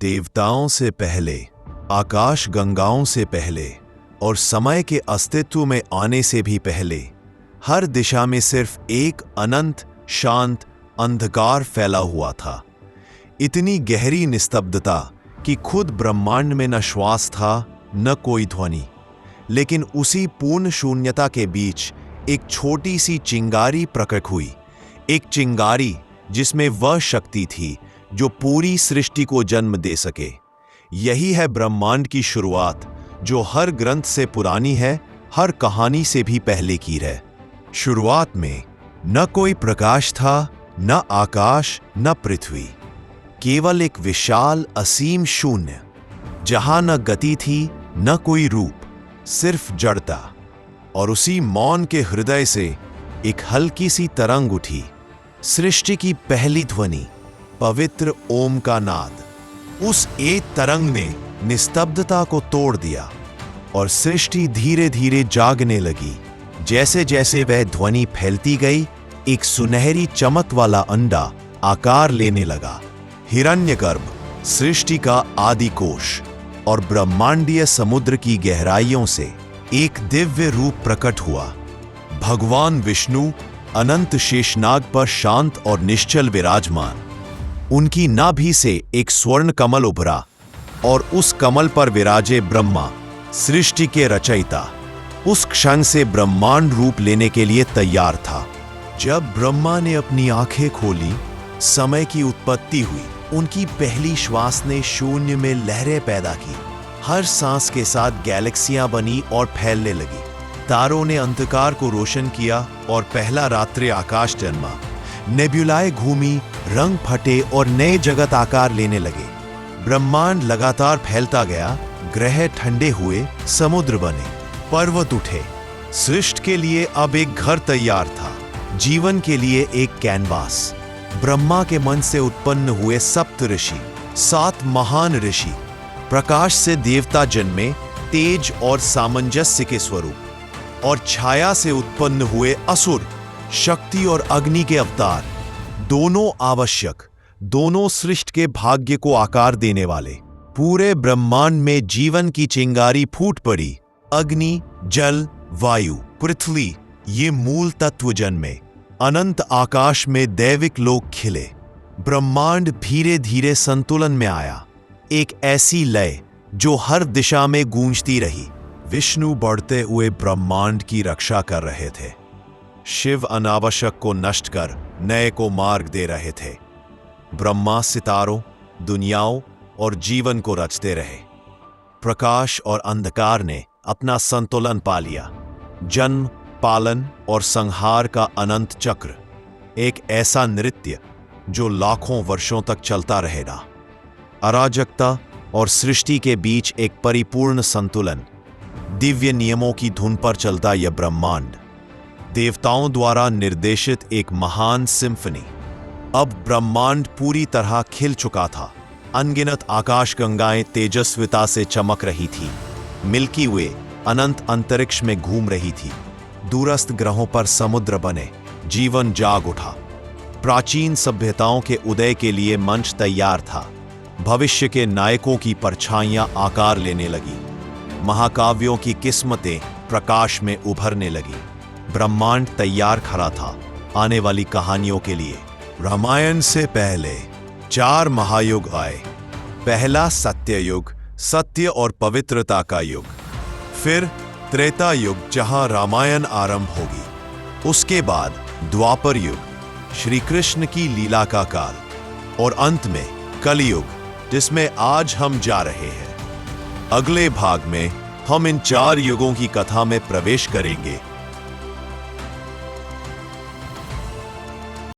देवताओं से पहले, आकाश गंगाओं से पहले और समय के अस्तित्व में आने से भी पहले हर दिशा में सिर्फ एक अनंत शांत अंधकार फैला हुआ था। इतनी गहरी निस्तब्धता कि खुद ब्रह्मांड में न श्वास था न कोई ध्वनि। लेकिन उसी पूर्ण शून्यता के बीच एक छोटी सी चिंगारी प्रकट हुई, एक चिंगारी जिसमें वह शक्ति थी जो पूरी सृष्टि को जन्म दे सके। यही है ब्रह्मांड की शुरुआत, जो हर ग्रंथ से पुरानी है, हर कहानी से भी पहले की है। शुरुआत में न कोई प्रकाश था, न आकाश, न पृथ्वी, केवल एक विशाल असीम शून्य, जहां न गति थी न कोई रूप, सिर्फ जड़ता। और उसी मौन के हृदय से एक हल्की सी तरंग उठी, सृष्टि की पहली ध्वनि, पवित्र ओम का नाद। उस एक तरंग ने निस्तब्धता को तोड़ दिया और सृष्टि धीरे धीरे जागने लगी। जैसे जैसे वह ध्वनि फैलती गई, एक सुनहरी चमक वाला अंडा आकार लेने लगा। हिरण्यगर्भ, सृष्टि का आदि कोश और ब्रह्मांडीय समुद्र की गहराइयों से एक दिव्य रूप प्रकट हुआ। भगवान विष्णु अनंत शेषनाग पर शांत और निश्चल विराजमान। उनकी नाभि से एक स्वर्ण कमल उभरा और उस कमल पर विराजे ब्रह्मा, सृष्टि के रचयिता, उस क्षण से ब्रह्मांड रूप लेने के लिए तैयार था। जब ब्रह्मा ने अपनी आंखें खोली, समय की उत्पत्ति हुई। उनकी पहली श्वास ने शून्य में लहरें पैदा की। हर सांस के साथ गैलेक्सियां बनी और फैलने लगी। तारों ने अंधकार को रोशन किया और पहला रात्रि आकाश जन्मा। नेब्युलाएं घूमी, रंग फटे और नए जगत आकार लेने लगे। ब्रह्मांड लगातार फैलता गया, ग्रह ठंडे हुए, समुद्र बने, पर्वत उठे। सृष्टि के लिए अब एक घर तैयार था, जीवन के लिए एक कैनवास। ब्रह्मा के मन से उत्पन्न हुए सप्त ऋषि, 7 महान ऋषि। प्रकाश से देवता जन्मे, तेज और सामंजस्य के स्वरूप। और छाया से उत्पन्न हुए असुर, शक्ति और अग्नि के अवतार। दोनों आवश्यक, दोनों सृष्टि के भाग्य को आकार देने वाले। पूरे ब्रह्मांड में जीवन की चिंगारी फूट पड़ी। अग्नि, जल, वायु, पृथ्वी, ये मूल तत्व जन्मे। अनंत आकाश में दैविक लोक खिले। ब्रह्मांड धीरे धीरे संतुलन में आया, एक ऐसी लय जो हर दिशा में गूंजती रही। विष्णु बढ़ते हुए ब्रह्मांड की रक्षा कर रहे थे। शिव अनावश्यक को नष्ट कर नए को मार्ग दे रहे थे। ब्रह्मा सितारों, दुनियाओं और जीवन को रचते रहे। प्रकाश और अंधकार ने अपना संतुलन पा लिया। जन्म, पालन और संहार का अनंत चक्र, एक ऐसा नृत्य जो लाखों वर्षों तक चलता रहेगा। अराजकता और सृष्टि के बीच एक परिपूर्ण संतुलन। दिव्य नियमों की धुन पर चलता यह ब्रह्मांड, देवताओं द्वारा निर्देशित एक महान सिम्फनी। अब ब्रह्मांड पूरी तरह खिल चुका था। अनगिनत आकाशगंगाएं तेजस्विता से चमक रही थी। मिल्की वे अनंत अंतरिक्ष में घूम रही थी। दूरस्थ ग्रहों पर समुद्र बने, जीवन जाग उठा। प्राचीन सभ्यताओं के उदय के लिए मंच तैयार था। भविष्य के नायकों की परछाइयां आकार लेने लगी। महाकाव्यों की किस्मतें प्रकाश में उभरने लगी। ब्रह्मांड तैयार खड़ा था आने वाली कहानियों के लिए। रामायण से पहले 4 महायुग आए। पहला सत्ययुग, सत्य और पवित्रता का युग। फिर त्रेता युग, जहां रामायण आरंभ होगी। उसके बाद द्वापर युग, श्री कृष्ण की लीला का काल। और अंत में कलयुग, जिसमें आज हम जा रहे हैं। अगले भाग में हम इन 4 युगों की कथा में प्रवेश करेंगे